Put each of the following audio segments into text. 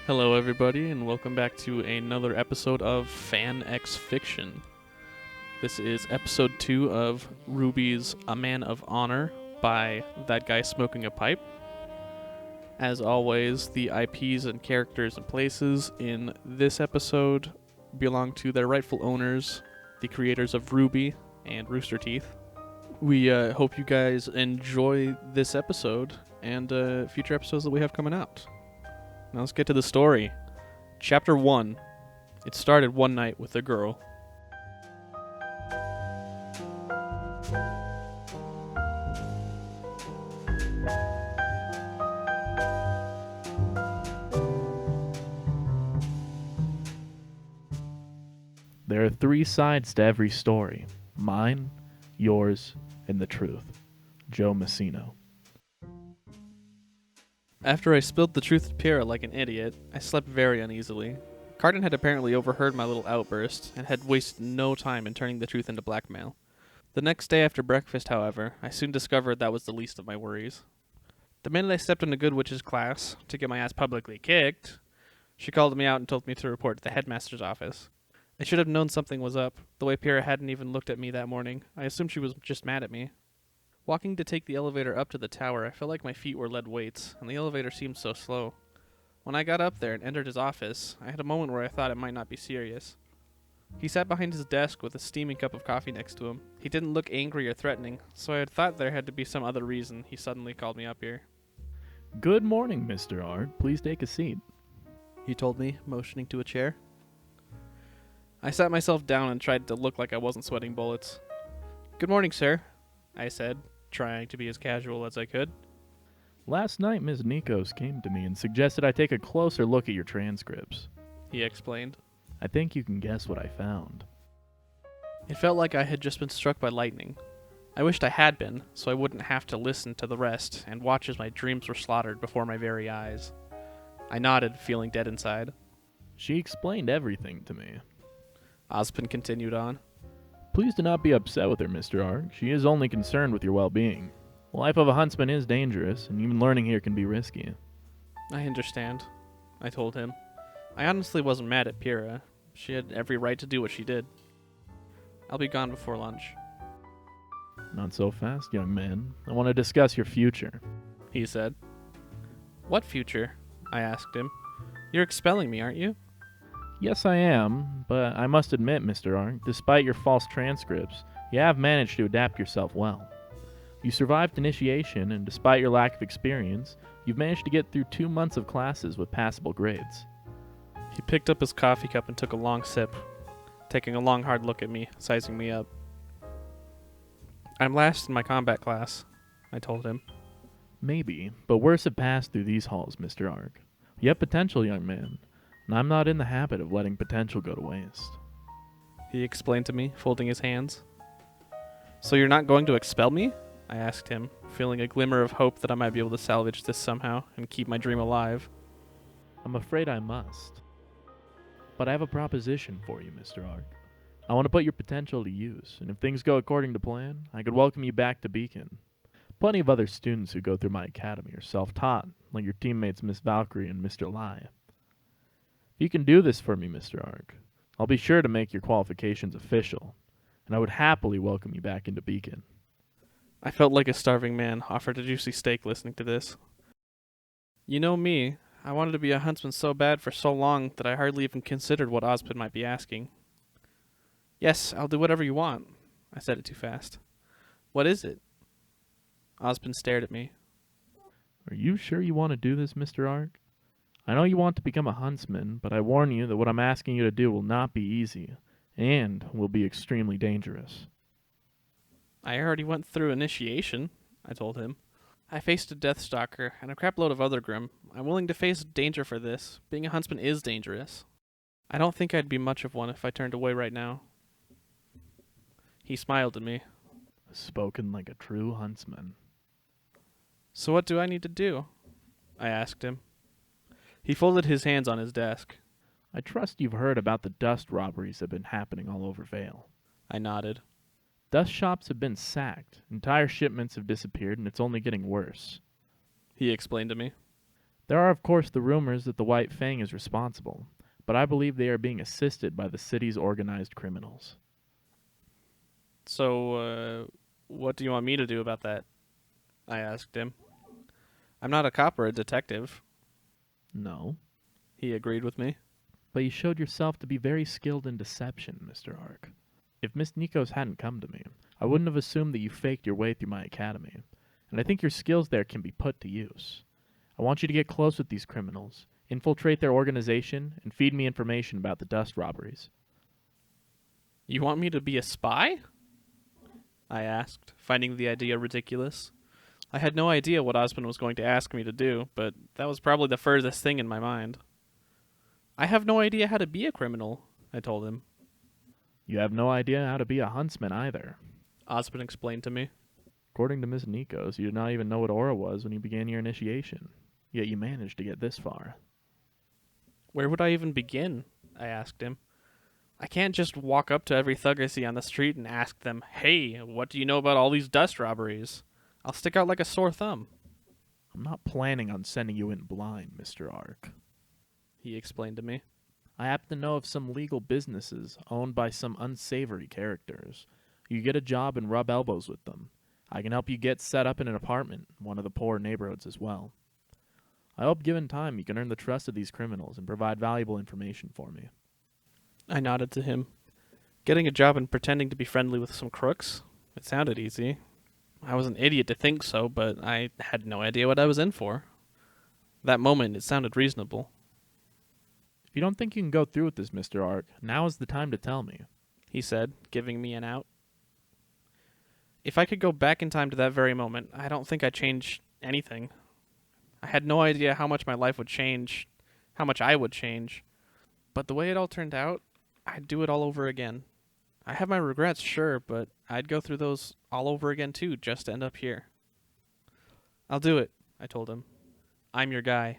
Hello, everybody, and welcome back to another episode of Fan X Fiction. This is episode 2 of RWBY's A Man of Honor by That Guy Smoking a Pipe. As always, the IPs and characters and places in this episode belong to their rightful owners, the creators of RWBY and Rooster Teeth. We hope you guys enjoy this episode and future episodes that we have coming out. Now let's get to the story. Chapter 1. It started one night with a girl. There are 3 sides to every story. Mine, yours, and the truth. Joe Messino. After I spilled the truth to Pyrrha like an idiot, I slept very uneasily. Cardin had apparently overheard my little outburst and had wasted no time in turning the truth into blackmail. The next day after breakfast, however, I soon discovered that was the least of my worries. The minute I stepped into Good Witch's class to get my ass publicly kicked, she called me out and told me to report to the headmaster's office. I should have known something was up. The way Pyrrha hadn't even looked at me that morning, I assumed she was just mad at me. Walking to take the elevator up to the tower, I felt like my feet were lead weights, and the elevator seemed so slow. When I got up there and entered his office, I had a moment where I thought it might not be serious. He sat behind his desk with a steaming cup of coffee next to him. He didn't look angry or threatening, so I had thought there had to be some other reason he suddenly called me up here. Good morning, Mr. Arc. Please take a seat. He told me, motioning to a chair. I sat myself down and tried to look like I wasn't sweating bullets. "Good morning, sir," I said, trying to be as casual as I could. Last night, Ms. Nikos came to me and suggested I take a closer look at your transcripts. He explained. I think you can guess what I found. It felt like I had just been struck by lightning. I wished I had been, so I wouldn't have to listen to the rest and watch as my dreams were slaughtered before my very eyes. I nodded, feeling dead inside. She explained everything to me. Ozpin continued on. Please do not be upset with her, Mr. Arc. She is only concerned with your well-being. The life of a huntsman is dangerous, and even learning here can be risky. I understand, I told him. I honestly wasn't mad at Pyrrha. She had every right to do what she did. I'll be gone before lunch. Not so fast, young man. I want to discuss your future. He said. What future? I asked him. You're expelling me, aren't you? Yes, I am, but I must admit, Mr. Arc, despite your false transcripts, you have managed to adapt yourself well. You survived initiation, and despite your lack of experience, you've managed to get through 2 months of classes with passable grades. He picked up his coffee cup and took a long sip, taking a long, hard look at me, sizing me up. I'm last in my combat class, I told him. Maybe, but worse have passed through these halls, Mr. Arc. You have potential, young man, and I'm not in the habit of letting potential go to waste. He explained to me, folding his hands. So you're not going to expel me? I asked him, feeling a glimmer of hope that I might be able to salvage this somehow and keep my dream alive. I'm afraid I must. But I have a proposition for you, Mr. Arc. I want to put your potential to use, and if things go according to plan, I could welcome you back to Beacon. Plenty of other students who go through my academy are self-taught, like your teammates Miss Valkyrie and Mr. Lai. If you can do this for me, Mr. Arc, I'll be sure to make your qualifications official, and I would happily welcome you back into Beacon. I felt like a starving man offered a juicy steak listening to this. You know me, I wanted to be a huntsman so bad for so long that I hardly even considered what Ozpin might be asking. Yes, I'll do whatever you want. I said it too fast. What is it? Ozpin stared at me. Are you sure you want to do this, Mr. Arc? I know you want to become a huntsman, but I warn you that what I'm asking you to do will not be easy, and will be extremely dangerous. I already went through initiation, I told him. I faced a Deathstalker and a crapload of other Grim. I'm willing to face danger for this. Being a huntsman is dangerous. I don't think I'd be much of one if I turned away right now. He smiled at me. Spoken like a true huntsman. So what do I need to do? I asked him. He folded his hands on his desk. I trust you've heard about the dust robberies that have been happening all over Vale. I nodded. Dust shops have been sacked, entire shipments have disappeared, and it's only getting worse. He explained to me. There are, of course, the rumors that the White Fang is responsible, but I believe they are being assisted by the city's organized criminals. So, what do you want me to do about that? I asked him. I'm not a cop or a detective. No, He agreed with me. but you showed yourself to be very skilled in deception, Mr. Ark. If Miss Nikos hadn't come to me, I wouldn't have assumed that you faked your way through my academy, and I think your skills there can be put to use. I want you to get close with these criminals, infiltrate their organization, and feed me information about the dust robberies. You want me to be a spy? I asked, finding the idea ridiculous. I had no idea what Ozpin was going to ask me to do, but that was probably the furthest thing in my mind. I have no idea how to be a criminal, I told him. You have no idea how to be a huntsman either. Ozpin explained to me. According to Miss Nikos, you did not even know what aura was when you began your initiation, yet you managed to get this far. Where would I even begin? I asked him. I can't just walk up to every thug I see on the street and ask them, "Hey, what do you know about all these dust robberies?" I'll stick out like a sore thumb. I'm not planning on sending you in blind, Mr. Ark. He explained to me. I happen to know of some legal businesses owned by some unsavory characters. You get a job and rub elbows with them. I can help you get set up in an apartment in one of the poor neighborhoods as well. I hope given time you can earn the trust of these criminals and provide valuable information for me. I nodded to him. Getting a job and pretending to be friendly with some crooks? It sounded easy. I was an idiot to think so, but I had no idea what I was in for. That moment, it sounded reasonable. If you don't think you can go through with this, Mr. Ark, now is the time to tell me, He said, giving me an out. If I could go back in time to that very moment, I don't think I'd change anything. I had no idea how much my life would change, how much I would change. But the way it all turned out, I'd do it all over again. I have my regrets, sure, but I'd go through those all over again too, just to end up here. I'll do it, I told him. I'm your guy.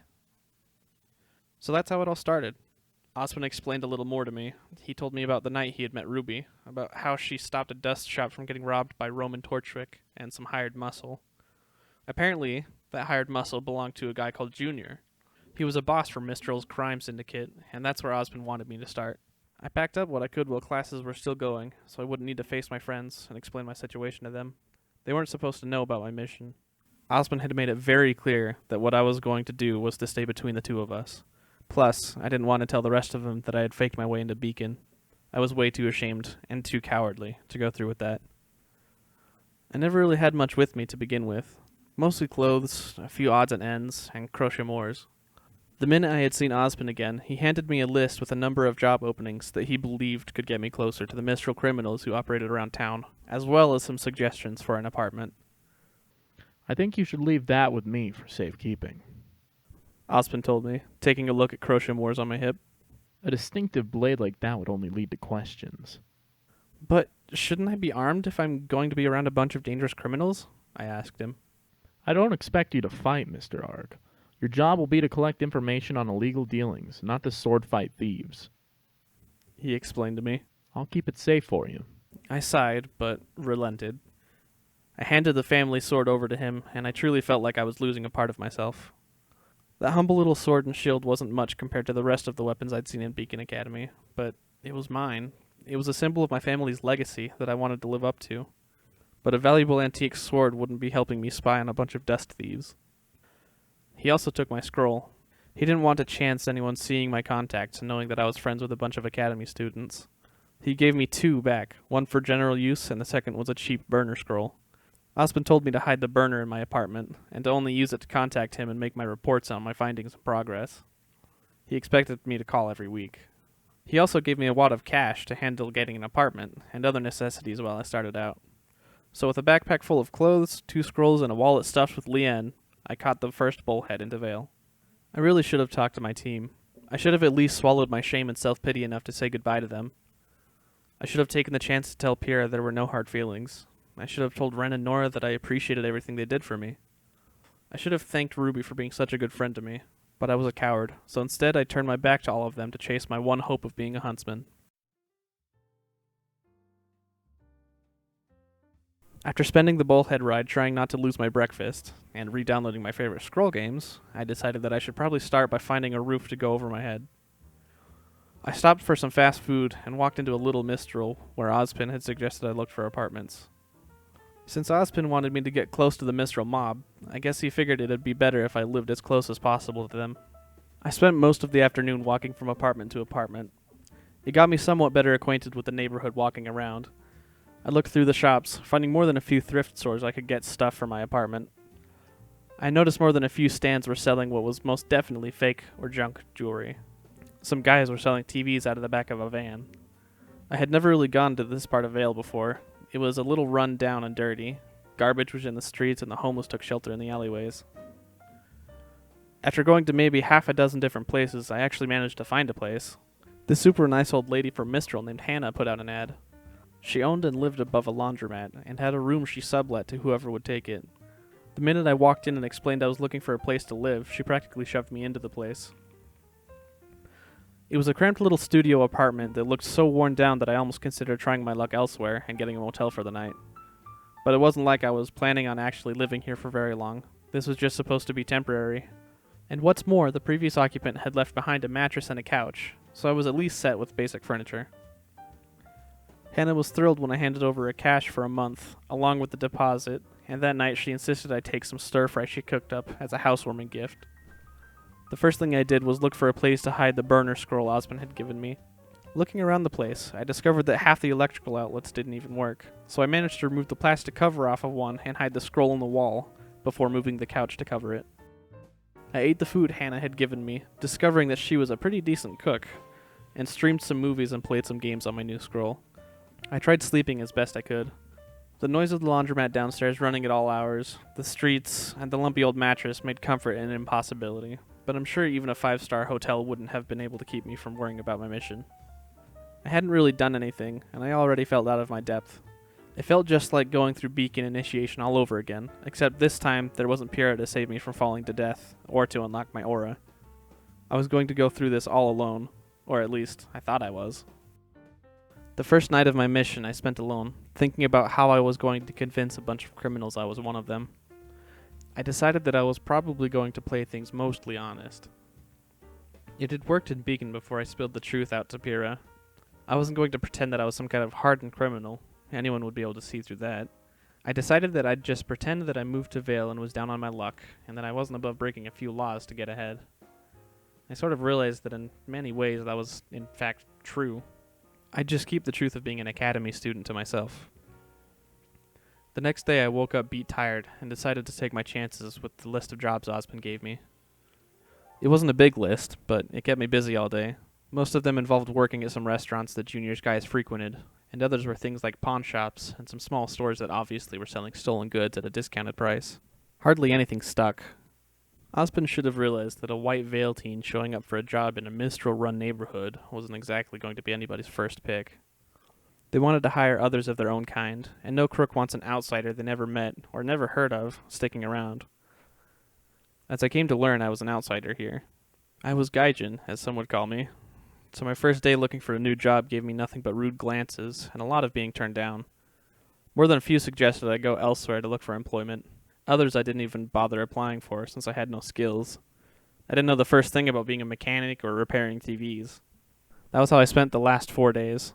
So that's how it all started. Ozpin explained a little more to me. He told me about the night he had met RWBY, about how she stopped a dust shop from getting robbed by Roman Torchwick and some hired muscle. Apparently, that hired muscle belonged to a guy called Junior. He was a boss for Mistral's crime syndicate, and that's where Ozpin wanted me to start. I packed up what I could while classes were still going, so I wouldn't need to face my friends and explain my situation to them. They weren't supposed to know about my mission. Ozpin had made it very clear that what I was going to do was to stay between the two of us. Plus, I didn't want to tell the rest of them that I had faked my way into Beacon. I was way too ashamed and too cowardly to go through with that. I never really had much with me to begin with. Mostly clothes, a few odds and ends, and crochet mores. The minute I had seen Ozpin again, he handed me a list with a number of job openings that he believed could get me closer to the Mistral criminals who operated around town, as well as some suggestions for an apartment. I think you should leave that with me for safekeeping. Ozpin told me, taking a look at crochet mores on my hip. A distinctive blade like that would only lead to questions. But shouldn't I be armed if I'm going to be around a bunch of dangerous criminals? I asked him. I don't expect you to fight, Mr. Ark. Your job will be to collect information on illegal dealings, not to sword fight thieves. He explained to me. I'll keep it safe for you. I sighed, but relented. I handed the family sword over to him, and I truly felt like I was losing a part of myself. That humble little sword and shield wasn't much compared to the rest of the weapons I'd seen in Beacon Academy, but it was mine. It was a symbol of my family's legacy that I wanted to live up to. But a valuable antique sword wouldn't be helping me spy on a bunch of dust thieves. He also took my scroll. He didn't want to chance anyone seeing my contacts and knowing that I was friends with a bunch of academy students. He gave me 2 back, one for general use and the second was a cheap burner scroll. Ozpin told me to hide the burner in my apartment, and to only use it to contact him and make my reports on my findings and progress. He expected me to call every week. He also gave me a wad of cash to handle getting an apartment, and other necessities while I started out. So with a backpack full of clothes, 2 scrolls, and a wallet stuffed with Leanne, I caught the first bullhead into Vale. I really should have talked to my team. I should have at least swallowed my shame and self-pity enough to say goodbye to them. I should have taken the chance to tell Pierre there were no hard feelings. I should have told Ren and Nora that I appreciated everything they did for me. I should have thanked RWBY for being such a good friend to me, but I was a coward, so instead I turned my back to all of them to chase my one hope of being a huntsman. After spending the bullhead ride trying not to lose my breakfast, and re-downloading my favorite scroll games, I decided that I should probably start by finding a roof to go over my head. I stopped for some fast food and walked into a Little Mistral, where Ozpin had suggested I look for apartments. Since Ozpin wanted me to get close to the Mistral mob, I guess he figured it'd be better if I lived as close as possible to them. I spent most of the afternoon walking from apartment to apartment. It got me somewhat better acquainted with the neighborhood walking around. I looked through the shops, finding more than a few thrift stores I could get stuff for my apartment. I noticed more than a few stands were selling what was most definitely fake or junk jewelry. Some guys were selling TVs out of the back of a van. I had never really gone to this part of Vale before. It was a little run down and dirty. Garbage was in the streets and the homeless took shelter in the alleyways. After going to maybe half a dozen different places, I actually managed to find a place. This super nice old lady from Mistral named Hannah put out an ad. She owned and lived above a laundromat and had a room she sublet to whoever would take it. The minute I walked in and explained I was looking for a place to live, she practically shoved me into the place. It was a cramped little studio apartment that looked so worn down that I almost considered trying my luck elsewhere and getting a motel for the night. But it wasn't like I was planning on actually living here for very long. This was just supposed to be temporary. And what's more, the previous occupant had left behind a mattress and a couch, so I was at least set with basic furniture. Hannah was thrilled when I handed over a cash for a month, along with the deposit, and that night she insisted I take some stir-fry she cooked up as a housewarming gift. The first thing I did was look for a place to hide the burner scroll Ozpin had given me. Looking around the place, I discovered that half the electrical outlets didn't even work, so I managed to remove the plastic cover off of one and hide the scroll in the wall, before moving the couch to cover it. I ate the food Hannah had given me, discovering that she was a pretty decent cook, and streamed some movies and played some games on my new scroll. I tried sleeping as best I could. The noise of the laundromat downstairs running at all hours, the streets, and the lumpy old mattress made comfort an impossibility, but I'm sure even a 5-star hotel wouldn't have been able to keep me from worrying about my mission. I hadn't really done anything, and I already felt out of my depth. It felt just like going through Beacon initiation all over again, except this time there wasn't Pyrrha to save me from falling to death, or to unlock my aura. I was going to go through this all alone, or at least, I thought I was. The first night of my mission I spent alone, thinking about how I was going to convince a bunch of criminals I was one of them. I decided that I was probably going to play things mostly honest. It had worked in Beacon before I spilled the truth out to Pyrrha. I wasn't going to pretend that I was some kind of hardened criminal. Anyone would be able to see through that. I decided that I'd just pretend that I moved to Vale and was down on my luck, and that I wasn't above breaking a few laws to get ahead. I sort of realized that in many ways that was, in fact, true. I'd just keep the truth of being an academy student to myself. The next day I woke up beat tired and decided to take my chances with the list of jobs Ozpin gave me. It wasn't a big list, but it kept me busy all day. Most of them involved working at some restaurants that juniors guys frequented, and others were things like pawn shops and some small stores that obviously were selling stolen goods at a discounted price. Hardly anything stuck. Ozpin should have realized that a white Vale teen showing up for a job in a Mistral-run neighborhood wasn't exactly going to be anybody's first pick. They wanted to hire others of their own kind, and no crook wants an outsider they never met or never heard of sticking around. As I came to learn, I was an outsider here. I was Gaijin, as some would call me, so my first day looking for a new job gave me nothing but rude glances and a lot of being turned down. More than a few suggested I go elsewhere to look for employment. Others I didn't even bother applying for since I had no skills. I didn't know the first thing about being a mechanic or repairing TVs. That was how I spent the last 4 days.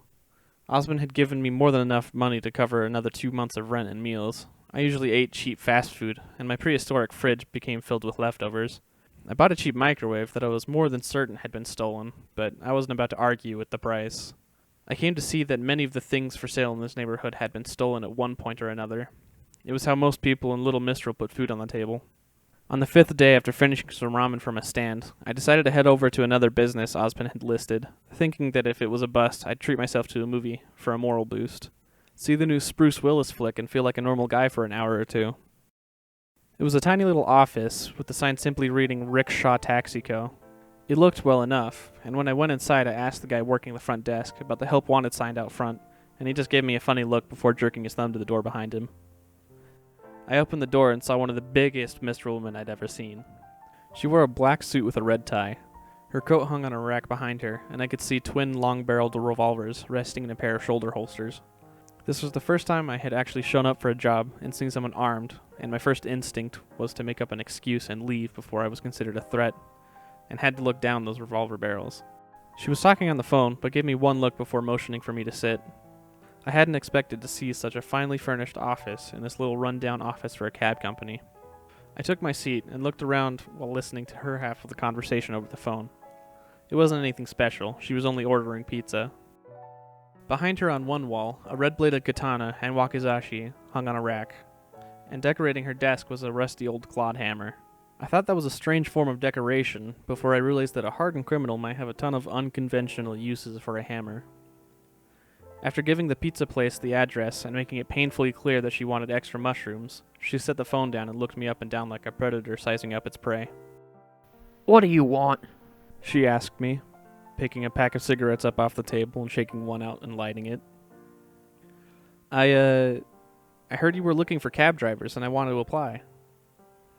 Ozpin had given me more than enough money to cover another 2 months of rent and meals. I usually ate cheap fast food, and my prehistoric fridge became filled with leftovers. I bought a cheap microwave that I was more than certain had been stolen, but I wasn't about to argue with the price. I came to see that many of the things for sale in this neighborhood had been stolen at one point or another. It was how most people in Little Mistral put food on the table. On the 5th day after finishing some ramen from a stand, I decided to head over to another business Ozpin had listed, thinking that if it was a bust, I'd treat myself to a movie for a moral boost. See the new Spruce Willis flick and feel like a normal guy for an hour or two. It was a tiny little office with the sign simply reading Rickshaw Taxi Co. It looked well enough, and when I went inside I asked the guy working the front desk about the help wanted sign out front, and he just gave me a funny look before jerking his thumb to the door behind him. I opened the door and saw one of the biggest Mistral women I'd ever seen. She wore a black suit with a red tie. Her coat hung on a rack behind her, and I could see twin long-barreled revolvers resting in a pair of shoulder holsters. This was the first time I had actually shown up for a job and seen someone armed, and my first instinct was to make up an excuse and leave before I was considered a threat, and had to look down those revolver barrels. She was talking on the phone, but gave me one look before motioning for me to sit. I hadn't expected to see such a finely furnished office in this little run-down office for a cab company. I took my seat and looked around while listening to her half of the conversation over the phone. It wasn't anything special, she was only ordering pizza. Behind her on one wall, a red-bladed katana and wakizashi hung on a rack, and decorating her desk was a rusty old clawed hammer. I thought that was a strange form of decoration before I realized that a hardened criminal might have a ton of unconventional uses for a hammer. After giving the pizza place the address and making it painfully clear that she wanted extra mushrooms, she set the phone down and looked me up and down like a predator sizing up its prey. What do you want? She asked me, picking a pack of cigarettes up off the table and shaking one out and lighting it. I heard you were looking for cab drivers and I wanted to apply,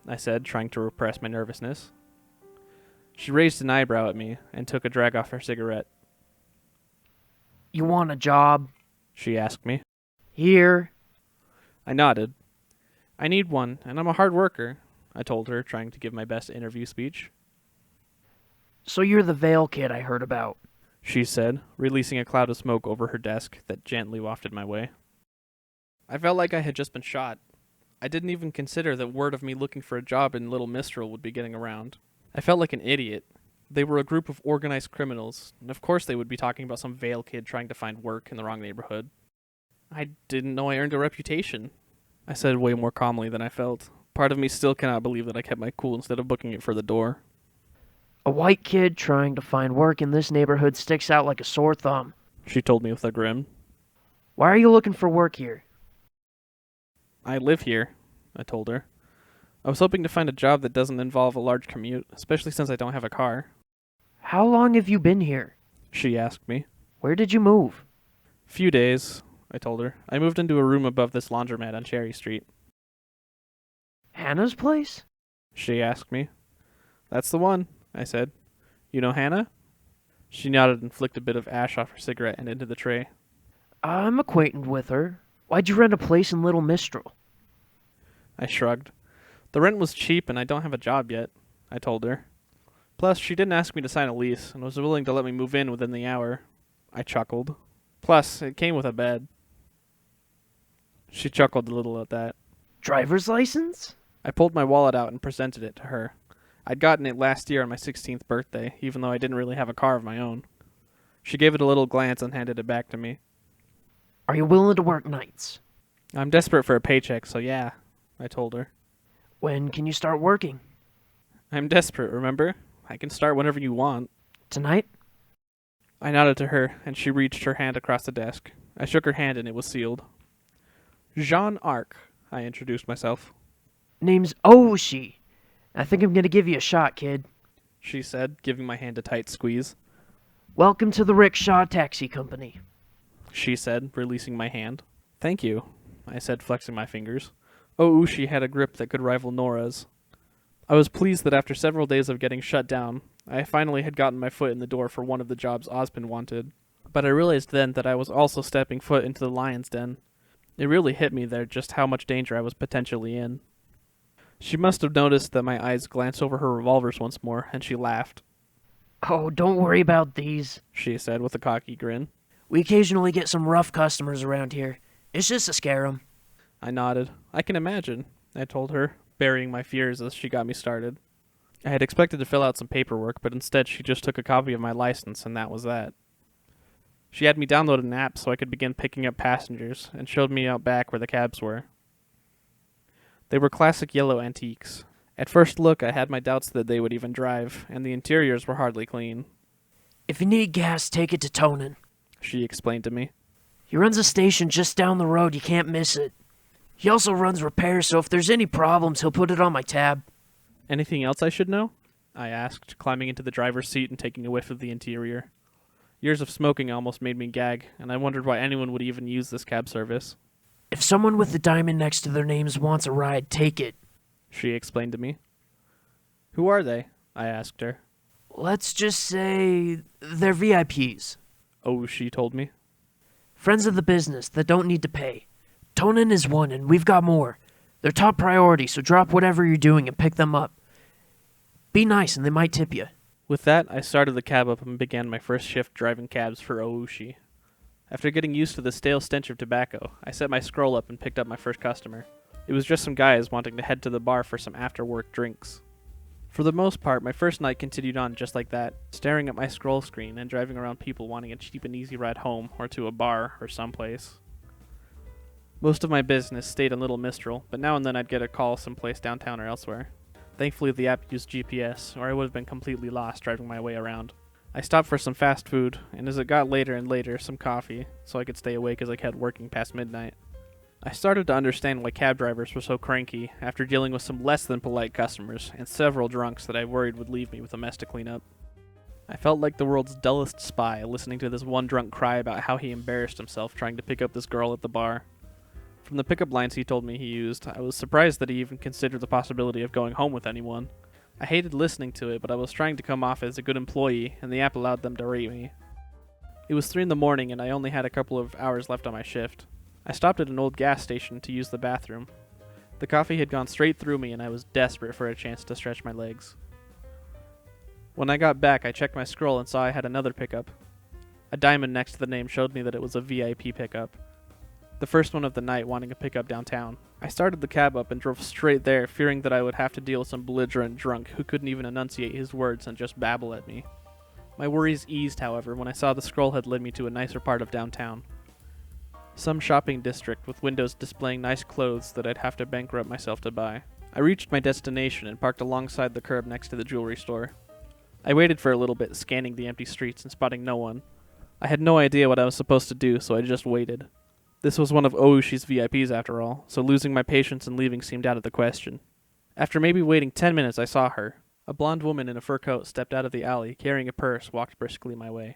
I said, trying to repress my nervousness. She raised an eyebrow at me and took a drag off her cigarette. You want a job? She asked me. Here? I nodded. I need one, and I'm a hard worker, I told her, trying to give my best interview speech. So you're the Vale kid I heard about, she said, releasing a cloud of smoke over her desk that gently wafted my way. I felt like I had just been shot. I didn't even consider that word of me looking for a job in Little Mistral would be getting around. I felt like an idiot. They were a group of organized criminals, and of course they would be talking about some Vale kid trying to find work in the wrong neighborhood. I didn't know I earned a reputation, I said way more calmly than I felt. Part of me still cannot believe that I kept my cool instead of booking it for the door. A white kid trying to find work in this neighborhood sticks out like a sore thumb, she told me with a grin. Why are you looking for work here? I live here, I told her. I was hoping to find a job that doesn't involve a large commute, especially since I don't have a car. How long have you been here? She asked me. Where did you move? Few days, I told her. I moved into a room above this laundromat on Cherry Street. Hannah's place? She asked me. That's the one, I said. You know Hannah? She nodded and flicked a bit of ash off her cigarette and into the tray. I'm acquainted with her. Why'd you rent a place in Little Mistral? I shrugged. The rent was cheap and I don't have a job yet, I told her. Plus, she didn't ask me to sign a lease and was willing to let me move in within the hour. I chuckled. Plus, it came with a bed. She chuckled a little at that. Driver's license? I pulled my wallet out and presented it to her. I'd gotten it last year on my 16th birthday, even though I didn't really have a car of my own. She gave it a little glance and handed it back to me. Are you willing to work nights? I'm desperate for a paycheck, so yeah, I told her. When can you start working? I'm desperate, remember? I can start whenever you want. Tonight? I nodded to her, and she reached her hand across the desk. I shook her hand and it was sealed. Jaune Arc, I introduced myself. Name's Oshi. I think I'm gonna give you a shot, kid, she said, giving my hand a tight squeeze. Welcome to the Rickshaw Taxi Company, she said, releasing my hand. Thank you, I said, flexing my fingers. Oushi had a grip that could rival Nora's. I was pleased that after several days of getting shut down, I finally had gotten my foot in the door for one of the jobs Ozpin wanted. But I realized then that I was also stepping foot into the lion's den. It really hit me there just how much danger I was potentially in. She must have noticed that my eyes glanced over her revolvers once more, and she laughed. Oh, don't worry about these, she said with a cocky grin. We occasionally get some rough customers around here. It's just to scare them. I nodded. I can imagine, I told her, burying my fears as she got me started. I had expected to fill out some paperwork, but instead she just took a copy of my license, and that was that. She had me download an app so I could begin picking up passengers, and showed me out back where the cabs were. They were classic yellow antiques. At first look, I had my doubts that they would even drive, and the interiors were hardly clean. If you need gas, take it to Tonin, she explained to me. He runs a station just down the road, you can't miss it. He also runs repairs, so if there's any problems, he'll put it on my tab. Anything else I should know? I asked, climbing into the driver's seat and taking a whiff of the interior. Years of smoking almost made me gag, and I wondered why anyone would even use this cab service. If someone with the diamond next to their names wants a ride, take it, she explained to me. Who are they? I asked her. Let's just say they're VIPs. Oh, she told me. Friends of the business that don't need to pay. Tonin is one, and we've got more. They're top priority, so drop whatever you're doing and pick them up. Be nice, and they might tip you. With that, I started the cab up and began my first shift driving cabs for Oushi. After getting used to the stale stench of tobacco, I set my scroll up and picked up my first customer. It was just some guys wanting to head to the bar for some after-work drinks. For the most part, my first night continued on just like that, staring at my scroll screen and driving around people wanting a cheap and easy ride home or to a bar or someplace. Most of my business stayed in Little Mistral, but now and then I'd get a call someplace downtown or elsewhere. Thankfully, the app used GPS, or I would have been completely lost driving my way around. I stopped for some fast food, and as it got later and later, some coffee, so I could stay awake as I kept working past midnight. I started to understand why cab drivers were so cranky after dealing with some less than polite customers and several drunks that I worried would leave me with a mess to clean up. I felt like the world's dullest spy listening to this one drunk cry about how he embarrassed himself trying to pick up this girl at the bar. From the pickup lines he told me he used, I was surprised that he even considered the possibility of going home with anyone. I hated listening to it, but I was trying to come off as a good employee, and the app allowed them to rate me. It was 3 in the morning, and I only had a couple of hours left on my shift. I stopped at an old gas station to use the bathroom. The coffee had gone straight through me, and I was desperate for a chance to stretch my legs. When I got back, I checked my scroll and saw I had another pickup. A diamond next to the name showed me that it was a VIP pickup. The first one of the night, wanting a pickup downtown. I started the cab up and drove straight there, fearing that I would have to deal with some belligerent drunk who couldn't even enunciate his words and just babble at me. My worries eased, however, when I saw the scroll had led me to a nicer part of downtown. Some shopping district with windows displaying nice clothes that I'd have to bankrupt myself to buy. I reached my destination and parked alongside the curb next to the jewelry store. I waited for a little bit, scanning the empty streets and spotting no one. I had no idea what I was supposed to do, so I just waited. This was one of Oushi's VIPs after all, so losing my patience and leaving seemed out of the question. After maybe waiting 10 minutes, I saw her. A blonde woman in a fur coat stepped out of the alley, carrying a purse, walked briskly my way.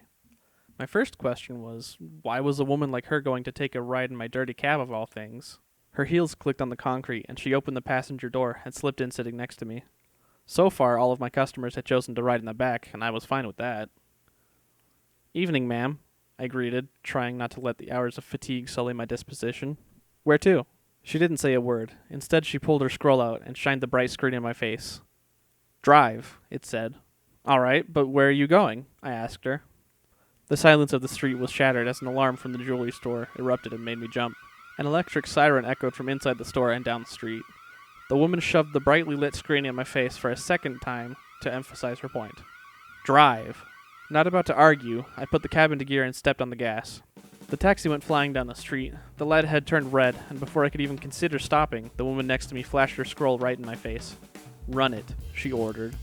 My first question was, why was a woman like her going to take a ride in my dirty cab of all things? Her heels clicked on the concrete, and she opened the passenger door and slipped in sitting next to me. So far, all of my customers had chosen to ride in the back, and I was fine with that. "Evening, ma'am," I greeted, trying not to let the hours of fatigue sully my disposition. "Where to?" She didn't say a word. Instead, she pulled her scroll out and shined the bright screen in my face. "Drive," it said. "All right, but where are you going?" I asked her. The silence of the street was shattered as an alarm from the jewelry store erupted and made me jump. An electric siren echoed from inside the store and down the street. The woman shoved the brightly lit screen in my face for a second time to emphasize her point. "Drive." Not about to argue, I put the cab into gear and stepped on the gas. The taxi went flying down the street. The light had turned red, and before I could even consider stopping, the woman next to me flashed her scroll right in my face. "Run it," she ordered.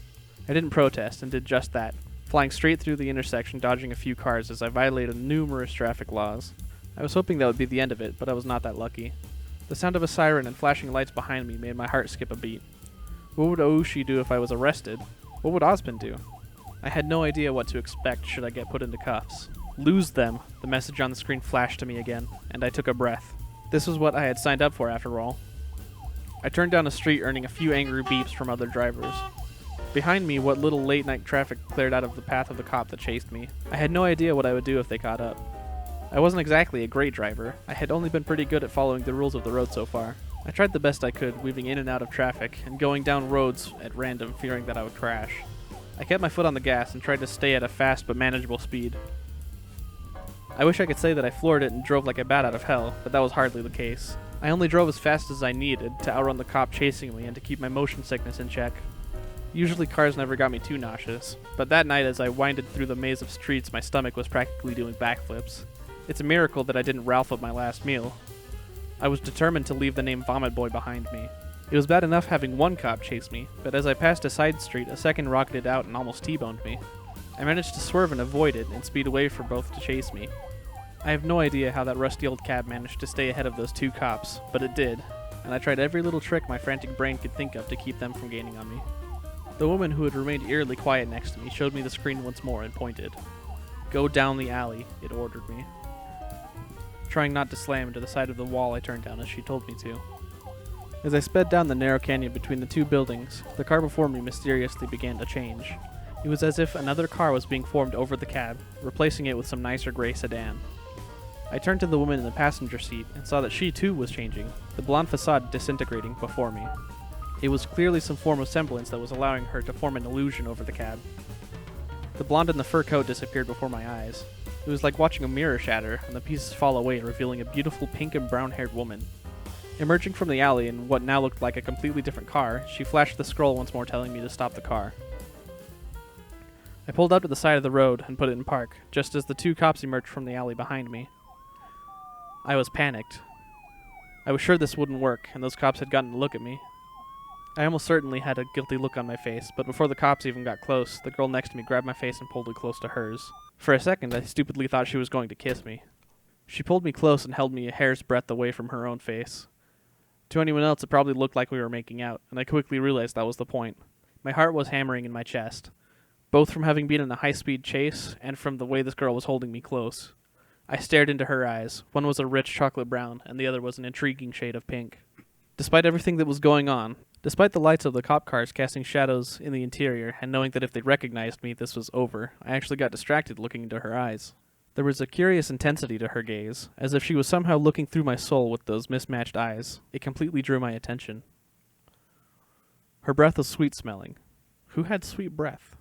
I didn't protest and did just that, flying straight through the intersection, dodging a few cars as I violated numerous traffic laws. I was hoping that would be the end of it, but I was not that lucky. The sound of a siren and flashing lights behind me made my heart skip a beat. What would Oushi do if I was arrested? What would Ozpin do? I had no idea what to expect should I get put into cuffs. "Lose them," the message on the screen flashed to me again, and I took a breath. This was what I had signed up for after all. I turned down the street, earning a few angry beeps from other drivers. Behind me, what little late-night traffic cleared out of the path of the cop that chased me. I had no idea what I would do if they caught up. I wasn't exactly a great driver. I had only been pretty good at following the rules of the road so far. I tried the best I could, weaving in and out of traffic, and going down roads at random, fearing that I would crash. I kept my foot on the gas and tried to stay at a fast but manageable speed. I wish I could say that I floored it and drove like a bat out of hell, but that was hardly the case. I only drove as fast as I needed to outrun the cop chasing me and to keep my motion sickness in check. Usually cars never got me too nauseous, but that night as I winded through the maze of streets, my stomach was practically doing backflips. It's a miracle that I didn't Ralph up my last meal. I was determined to leave the name Vomit Boy behind me. It was bad enough having one cop chase me, but as I passed a side street, a second rocketed out and almost T-boned me. I managed to swerve and avoid it and speed away for both to chase me. I have no idea how that rusty old cab managed to stay ahead of those two cops, but it did, and I tried every little trick my frantic brain could think of to keep them from gaining on me. The woman who had remained eerily quiet next to me showed me the screen once more and pointed. "Go down the alley," it ordered me. Trying not to slam into the side of the wall, I turned down as she told me to. As I sped down the narrow canyon between the two buildings, the car before me mysteriously began to change. It was as if another car was being formed over the cab, replacing it with some nicer gray sedan. I turned to the woman in the passenger seat and saw that she too was changing, the blonde facade disintegrating before me. It was clearly some form of semblance that was allowing her to form an illusion over the cab. The blonde in the fur coat disappeared before my eyes. It was like watching a mirror shatter and the pieces fall away, revealing a beautiful pink and brown-haired woman. Emerging from the alley in what now looked like a completely different car, she flashed the scroll once more telling me to stop the car. I pulled up to the side of the road and put it in park, just as the two cops emerged from the alley behind me. I was panicked. I was sure this wouldn't work, and those cops had gotten a look at me. I almost certainly had a guilty look on my face, but before the cops even got close, the girl next to me grabbed my face and pulled it close to hers. For a second, I stupidly thought she was going to kiss me. She pulled me close and held me a hair's breadth away from her own face. To anyone else, it probably looked like we were making out, and I quickly realized that was the point. My heart was hammering in my chest, both from having been in a high-speed chase and from the way this girl was holding me close. I stared into her eyes. One was a rich chocolate brown, and the other was an intriguing shade of pink. Despite everything that was going on, despite the lights of the cop cars casting shadows in the interior, and knowing that if they recognized me, this was over, I actually got distracted looking into her eyes. There was a curious intensity to her gaze, as if she was somehow looking through my soul with those mismatched eyes. It completely drew my attention. Her breath was sweet-smelling. Who had sweet breath?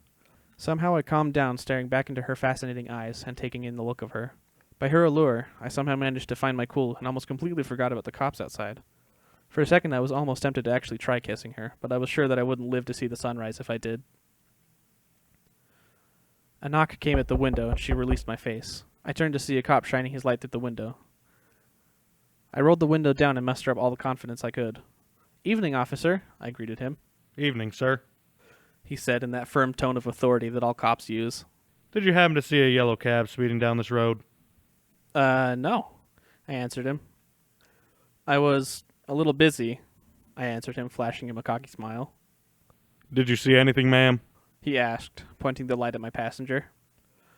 Somehow I calmed down, staring back into her fascinating eyes and taking in the look of her. By her allure, I somehow managed to find my cool and almost completely forgot about the cops outside. For a second, I was almost tempted to actually try kissing her, but I was sure that I wouldn't live to see the sunrise if I did. A knock came at the window, and she released my face. I turned to see a cop shining his light through the window. I rolled the window down and mustered up all the confidence I could. "Evening, officer," I greeted him. "Evening, sir," he said in that firm tone of authority that all cops use. "Did you happen to see a yellow cab speeding down this road?" No," I answered him. "I was a little busy," I answered him, flashing him a cocky smile. "Did you see anything, ma'am?" he asked, pointing the light at my passenger.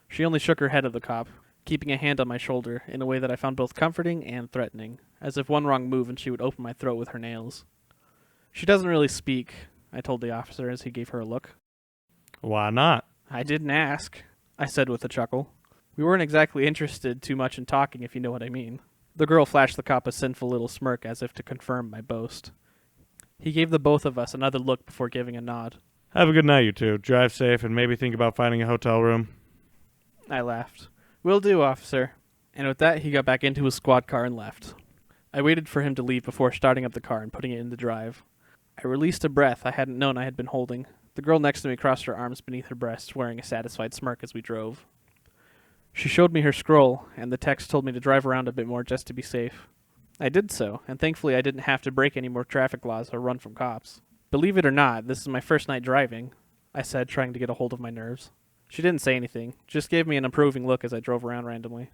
She only shook her head at the cop, keeping a hand on my shoulder in a way that I found both comforting and threatening, as if one wrong move and she would open my throat with her nails. "She doesn't really speak," I told the officer as he gave her a look. "Why not?" "I didn't ask," I said with a chuckle. "We weren't exactly interested too much in talking, if you know what I mean." The girl flashed the cop a sinful little smirk as if to confirm my boast. He gave the both of us another look before giving a nod. "Have a good night, you two. Drive safe and maybe think about finding a hotel room." I laughed. "Will do, officer." And with that, he got back into his squad car and left. I waited for him to leave before starting up the car and putting it in the drive. I released a breath I hadn't known I had been holding. The girl next to me crossed her arms beneath her breasts, wearing a satisfied smirk as we drove. She showed me her scroll, and the text told me to drive around a bit more just to be safe. I did so, and thankfully I didn't have to break any more traffic laws or run from cops. "Believe it or not, this is my first night driving," I said, trying to get a hold of my nerves. She didn't say anything, just gave me an approving look as I drove around randomly.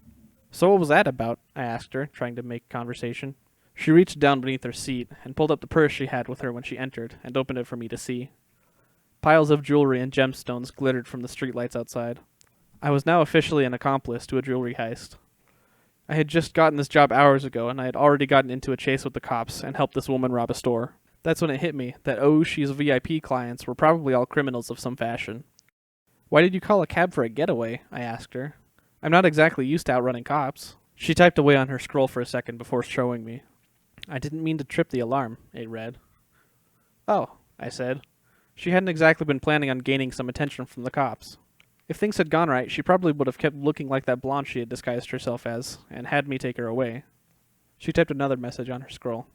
"So what was that about?" I asked her, trying to make conversation. She reached down beneath her seat and pulled up the purse she had with her when she entered and opened it for me to see. Piles of jewelry and gemstones glittered from the streetlights outside. I was now officially an accomplice to a jewelry heist. I had just gotten this job hours ago, and I had already gotten into a chase with the cops and helped this woman rob a store. That's when it hit me that she's VIP clients were probably all criminals of some fashion. "Why did you call a cab for a getaway?" I asked her. "I'm not exactly used to outrunning cops." She typed away on her scroll for a second before showing me. "I didn't mean to trip the alarm," it read. "Oh," I said. She hadn't exactly been planning on gaining some attention from the cops. If things had gone right, she probably would have kept looking like that blonde she had disguised herself as, and had me take her away. She typed another message on her scroll.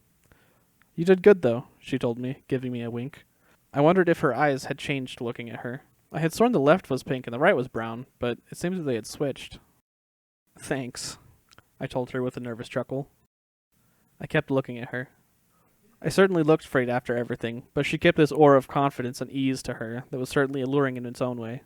"You did good, though," she told me, giving me a wink. I wondered if her eyes had changed looking at her. I had sworn the left was pink and the right was brown, but it seems that they had switched. "Thanks," I told her with a nervous chuckle. I kept looking at her. I certainly looked afraid after everything, but she kept this aura of confidence and ease to her that was certainly alluring in its own way.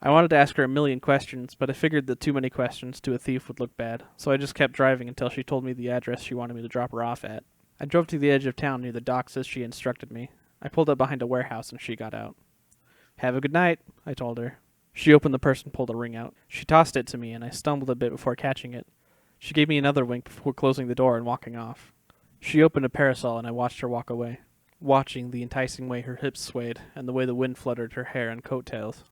I wanted to ask her a million questions, but I figured that too many questions to a thief would look bad, so I just kept driving until she told me the address she wanted me to drop her off at. I drove to the edge of town near the docks as she instructed me. I pulled up behind a warehouse and she got out. "Have a good night," I told her. She opened the purse and pulled a ring out. She tossed it to me, and I stumbled a bit before catching it. She gave me another wink before closing the door and walking off. She opened a parasol, and I watched her walk away, watching the enticing way her hips swayed and the way the wind fluttered her hair and coat tails.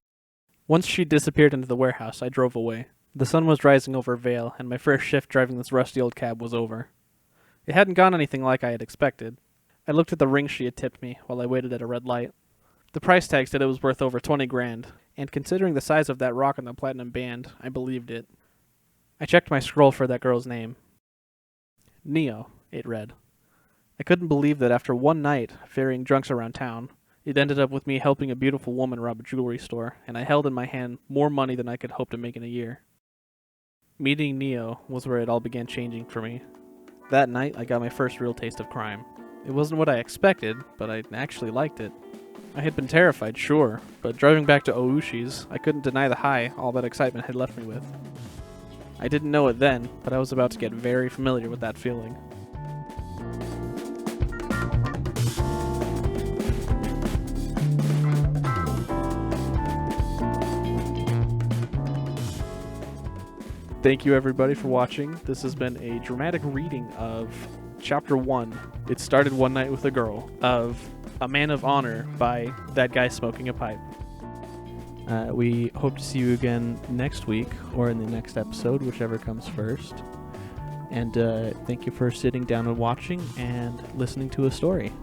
Once she disappeared into the warehouse, I drove away. The sun was rising over Vale, and my first shift driving this rusty old cab was over. It hadn't gone anything like I had expected. I looked at the ring she had tipped me while I waited at a red light. The price tag said it was worth over 20 grand, and considering the size of that rock on the platinum band, I believed it. I checked my scroll for that girl's name. Neo, it read. I couldn't believe that after one night ferrying drunks around town, it ended up with me helping a beautiful woman rob a jewelry store, and I held in my hand more money than I could hope to make in a year. Meeting Neo was where it all began changing for me. That night, I got my first real taste of crime. It wasn't what I expected, but I actually liked it. I had been terrified, sure, but driving back to Oushi's, I couldn't deny the high all that excitement had left me with. I didn't know it then, but I was about to get very familiar with that feeling. Thank you everybody for watching. This has been a dramatic reading of Chapter 1, It Started One Night with a Girl, of A Man of Honor by That Guy Smoking a Pipe. We hope to see you again next week, or in the next episode, whichever comes first. And thank you for sitting down and watching and listening to a story.